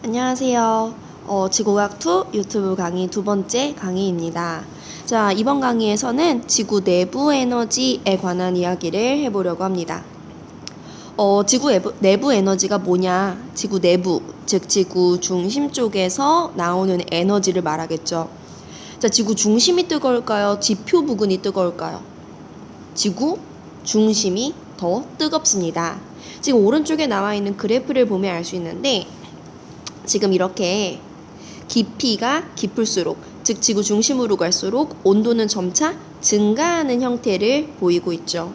안녕하세요. 지구과학2 유튜브 강의 두 번째 강의입니다. 자, 이번 강의에서는 지구 내부 에너지에 관한 이야기를 해보려고 합니다. 지구 내부 에너지가 뭐냐? 지구 내부, 즉 지구 중심 쪽에서 나오는 에너지를 말하겠죠. 자, 지구 중심이 뜨거울까요? 지표 부근이 뜨거울까요? 지구 중심이 더 뜨겁습니다. 지금 오른쪽에 나와 있는 그래프를 보면 알 수 있는데 지금 이렇게 깊이가 깊을수록, 즉 지구 중심으로 갈수록 온도는 점차 증가하는 형태를 보이고 있죠.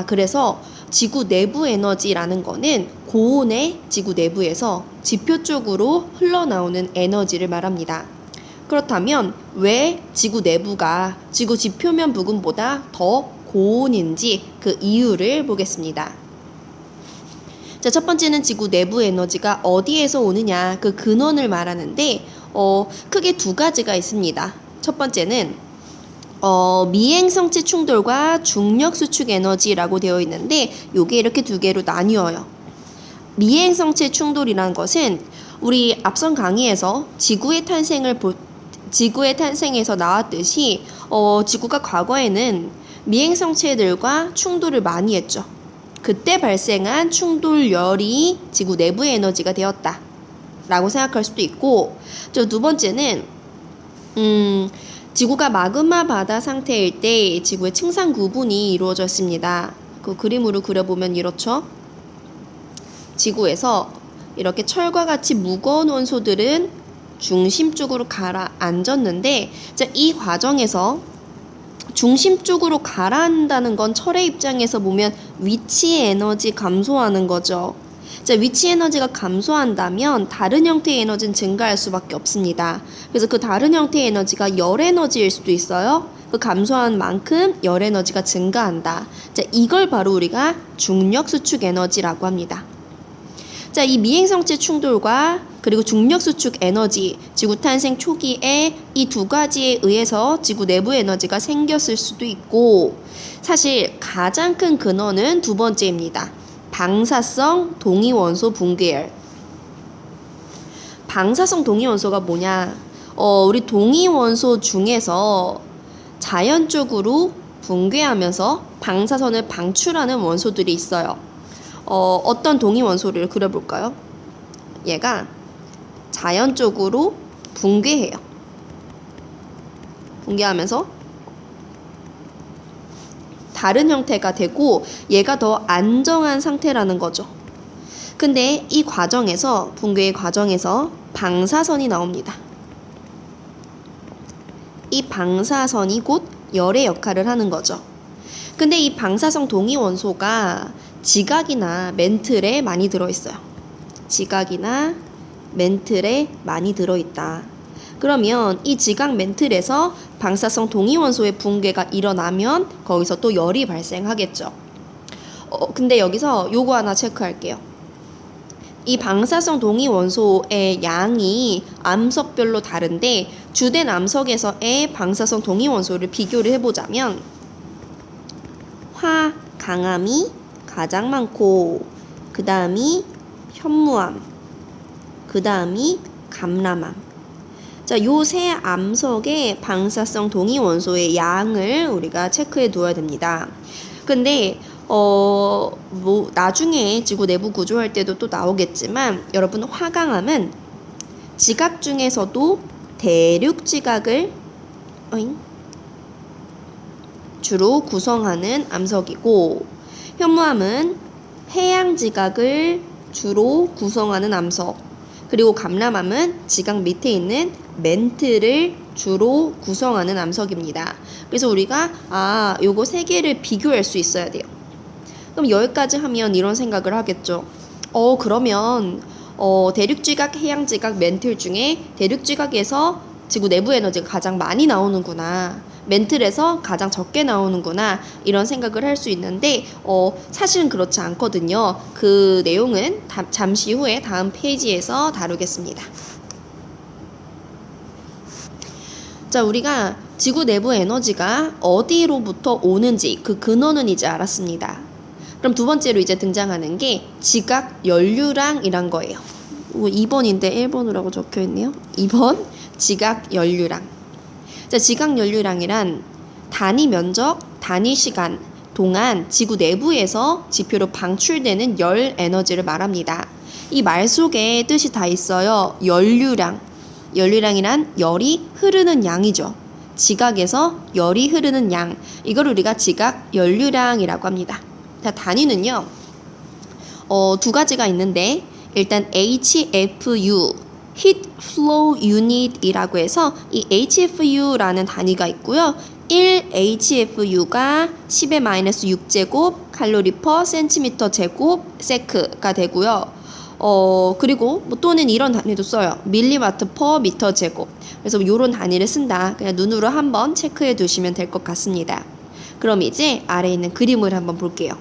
그래서 지구 내부 에너지라는 거는 고온의 지구 내부에서 지표 쪽으로 흘러나오는 에너지를 말합니다. 그렇다면 왜 지구 내부가 지구 지표면 부근보다 더 고온인지 그 이유를 보겠습니다. 자, 첫 번째는 지구 내부 에너지가 어디에서 오느냐, 그 근원을 말하는데 크게 두 가지가 있습니다. 첫 번째는 미행성체 충돌과 중력 수축 에너지라고 되어 있는데 요게 이렇게 두 개로 나뉘어요. 미행성체 충돌이라는 것은 우리 앞선 강의에서 지구의 탄생에서 나왔듯이 지구가 과거에는 미행성체들과 충돌을 많이 했죠. 그때 발생한 충돌열이 지구 내부의 에너지가 되었다 라고 생각할 수도 있고, 두 번째는 지구가 마그마 바다 상태일 때 지구의 층상 구분이 이루어졌습니다. 그 그림으로 그려보면 이렇죠. 지구에서 이렇게 철과 같이 무거운 원소들은 중심 쪽으로 가라앉았는데, 이 과정에서 중심 쪽으로 가라앉는다는 건 철의 입장에서 보면 위치 에너지 감소하는 거죠. 자, 위치 에너지가 감소한다면 다른 형태의 에너지는 증가할 수밖에 없습니다. 그래서 그 다른 형태의 에너지가 열 에너지일 수도 있어요. 그 감소한 만큼 열 에너지가 증가한다. 자, 이걸 바로 우리가 중력 수축 에너지라고 합니다. 자, 이 미행성체 충돌과 그리고 중력 수축 에너지, 지구 탄생 초기에 이 두 가지에 의해서 지구 내부 에너지가 생겼을 수도 있고, 사실 가장 큰 근원은 두 번째입니다. 방사성 동위원소 붕괴열. 방사성 동위원소가 뭐냐? 우리 동위원소 중에서 자연적으로 붕괴하면서 방사선을 방출하는 원소들이 있어요. 어떤 동위원소를 그려볼까요? 얘가 자연적으로 붕괴해요. 붕괴하면서 다른 형태가 되고 얘가 더 안정한 상태라는 거죠. 근데 이 과정에서, 붕괴의 과정에서 방사선이 나옵니다. 이 방사선이 곧 열의 역할을 하는 거죠. 근데 이 방사성 동위원소가 지각이나 멘틀에 많이 들어있어요. 지각이나 멘틀에 많이 들어있다. 그러면 이 지각 멘틀에서 방사성 동위원소의 붕괴가 일어나면 거기서 또 열이 발생하겠죠. 근데 여기서 요거 하나 체크할게요. 이 방사성 동위원소의 양이 암석별로 다른데 주된 암석에서의 방사성 동위원소를 비교를 해보자면 화, 강암이 가장 많고, 그 다음이 현무암, 그 다음이 감람암. 자, 요 세 암석의 방사성 동위원소의 양을 우리가 체크해 두어야 됩니다. 근데 나중에 지구 내부 구조할 때도 또 나오겠지만, 여러분 화강암은 지각 중에서도 대륙 지각을 주로 구성하는 암석이고, 현무암은 해양 지각을 주로 구성하는 암석, 그리고 감람암은 지각 밑에 있는 멘틀을 주로 구성하는 암석입니다. 그래서 우리가 요거 세 개를 비교할 수 있어야 돼요. 그럼 여기까지 하면 이런 생각을 하겠죠. 그러면 대륙 지각, 해양 지각, 멘틀 중에 대륙 지각에서 지구 내부 에너지가 가장 많이 나오는구나, 멘틀에서 가장 적게 나오는구나, 이런 생각을 할 수 있는데 사실은 그렇지 않거든요. 그 내용은 잠시 후에 다음 페이지에서 다루겠습니다. 자, 우리가 지구 내부 에너지가 어디로부터 오는지 그 근원은 이제 알았습니다. 그럼 두 번째로 이제 등장하는 게 지각 연류량이란 거예요. 2번인데 1번이라고 적혀 있네요. 2번 지각 연료량. 자, 지각 연료량이란 단위 면적, 단위 시간 동안 지구 내부에서 지표로 방출되는 열 에너지를 말합니다. 이 말 속에 뜻이 다 있어요. 연료량. 연료량이란 열이 흐르는 양이죠. 지각에서 열이 흐르는 양. 이걸 우리가 지각 연료량이라고 합니다. 자, 단위는요. 두 가지가 있는데 일단 HFU, Heat Flow Unit이라고 해서 이 HFU라는 단위가 있고요. 1HFU가 10의 마이너스 6제곱 칼로리 퍼 센티미터 제곱 세크가 되고요. 그리고 또는 이런 단위도 써요. 밀리와트 퍼 미터 제곱. 그래서 이런 단위를 쓴다. 그냥 눈으로 한번 체크해 두시면 될 것 같습니다. 그럼 이제 아래에 있는 그림을 한번 볼게요.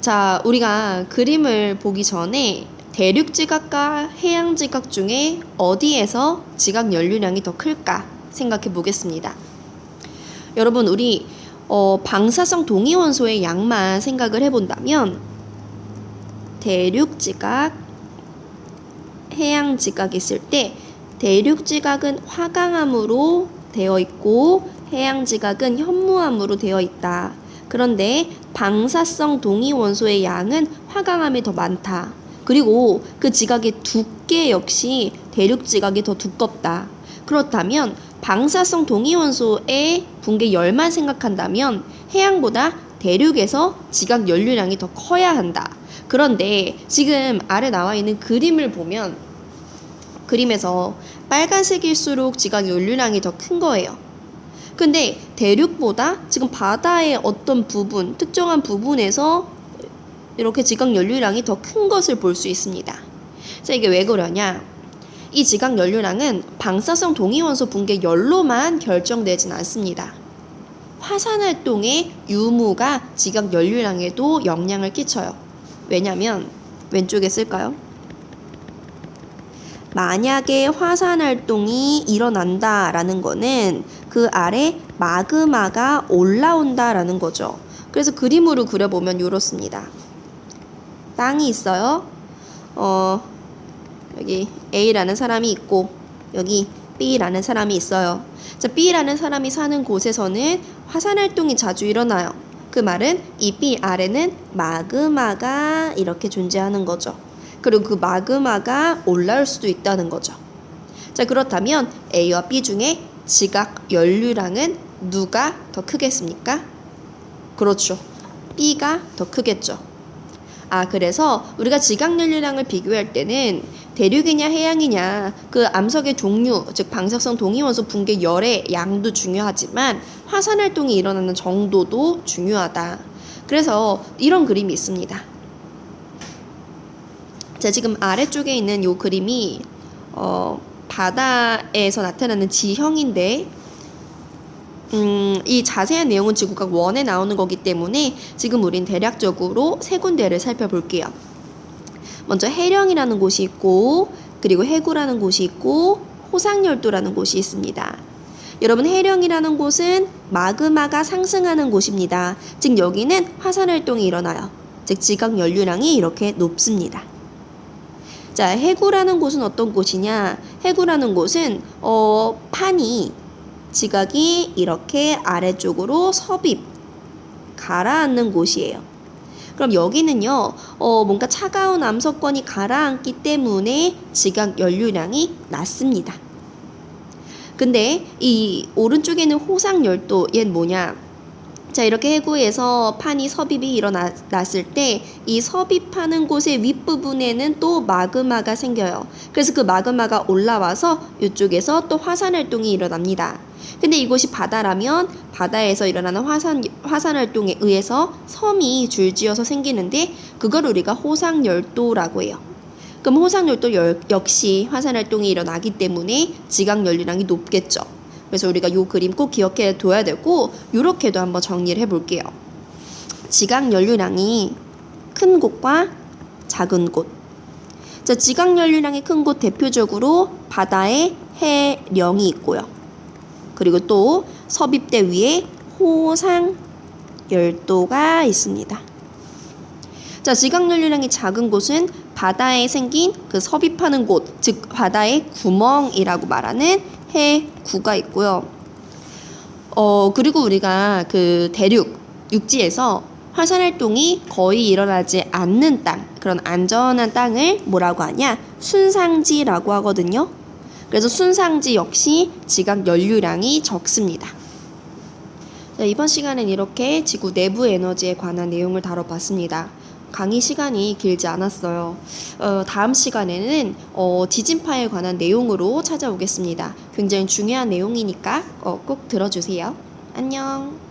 자, 우리가 그림을 보기 전에 대륙 지각과 해양 지각 중에 어디에서 지각 연료량이 더 클까 생각해 보겠습니다. 여러분, 우리 방사성 동위원소의 양만 생각을 해본다면 대륙 지각, 해양 지각이 있을 때 대륙 지각은 화강암으로 되어 있고 해양 지각은 현무암으로 되어 있다. 그런데 방사성 동위원소의 양은 화강암이 더 많다. 그리고 그 지각의 두께 역시 대륙 지각이 더 두껍다. 그렇다면 방사성 동위원소의 붕괴 열만 생각한다면 해양보다 대륙에서 지각 연료량이 더 커야 한다. 그런데 지금 아래 나와 있는 그림을 보면 그림에서 빨간색일수록 지각 연료량이 더 큰 거예요. 근데 대륙보다 지금 바다의 어떤 부분, 특정한 부분에서 이렇게 지각 연료량이 더 큰 것을 볼 수 있습니다. 자, 이게 왜 그러냐? 이 지각 연료량은 방사성 동위원소 붕괴 열로만 결정되진 않습니다. 화산활동의 유무가 지각 연료량에도 영향을 끼쳐요. 왜냐면 왼쪽에 쓸까요? 만약에 화산활동이 일어난다라는 거는 그 아래 마그마가 올라온다라는 거죠. 그래서 그림으로 그려보면 이렇습니다. 땅이 있어요. 여기 A라는 사람이 있고 여기 B라는 사람이 있어요. 자, B라는 사람이 사는 곳에서는 화산활동이 자주 일어나요. 그 말은 이 B 아래는 마그마가 이렇게 존재하는 거죠. 그리고 그 마그마가 올라올 수도 있다는 거죠. 자, 그렇다면 A와 B 중에 지각 연료량은 누가 더 크겠습니까? 그렇죠. B가 더 크겠죠. 그래서 우리가 지각 연료량을 비교할 때는 대륙이냐 해양이냐 그 암석의 종류, 즉 방사성 동위원소 붕괴 열의 양도 중요하지만 화산활동이 일어나는 정도도 중요하다. 그래서 이런 그림이 있습니다. 자, 지금 아래쪽에 있는 이 그림이 바다에서 나타나는 지형인데 이 자세한 내용은 지구각 1에 나오는 거기 때문에 지금 우린 대략적으로 세 군데를 살펴볼게요. 먼저 해령이라는 곳이 있고 그리고 해구라는 곳이 있고 호상열도라는 곳이 있습니다. 여러분, 해령이라는 곳은 마그마가 상승하는 곳입니다. 즉 여기는 화산활동이 일어나요. 즉 지각 연료량이 이렇게 높습니다. 자, 해구라는 곳은 어떤 곳이냐? 해구라는 곳은 판이 지각이 이렇게 아래쪽으로 섭입 가라앉는 곳이에요. 그럼 여기는요, 뭔가 차가운 암석권이 가라앉기 때문에 지각 연료량이 낮습니다. 근데 이 오른쪽에 있는 호상열도 얘는 뭐냐? 자, 이렇게 해구에서 판이 섭입이 일어났을 때 이 섭입하는 곳의 윗부분에는 또 마그마가 생겨요. 그래서 그 마그마가 올라와서 이쪽에서 또 화산활동이 일어납니다. 근데 이곳이 바다라면 바다에서 일어나는 화산활동에 의해서 섬이 줄지어서 생기는데 그걸 우리가 호상열도라고 해요. 그럼 호상열도 역시 화산활동이 일어나기 때문에 지각 연료량이 높겠죠. 그래서 우리가 이 그림 꼭 기억해 둬야 되고 이렇게도 한번 정리를 해볼게요. 지각 연료량이 큰 곳과 작은 곳. 자, 지각 연료량이 큰 곳 대표적으로 바다에 해령이 있고요. 그리고 또 섭입대 위에 호상열도가 있습니다. 자, 지각 연료량이 작은 곳은 바다에 생긴 그 섭입하는 곳, 즉 바다의 구멍이라고 말하는 해구가 있고요. 그리고 우리가 그 대륙, 육지에서 화산 활동이 거의 일어나지 않는 땅, 그런 안전한 땅을 뭐라고 하냐? 순상지라고 하거든요. 그래서 순상지 역시 지각 연료량이 적습니다. 자, 이번 시간은 이렇게 지구 내부 에너지에 관한 내용을 다뤄봤습니다. 강의 시간이 길지 않았어요. 다음 시간에는 지진파에 관한 내용으로 찾아오겠습니다. 굉장히 중요한 내용이니까 꼭 들어주세요. 안녕.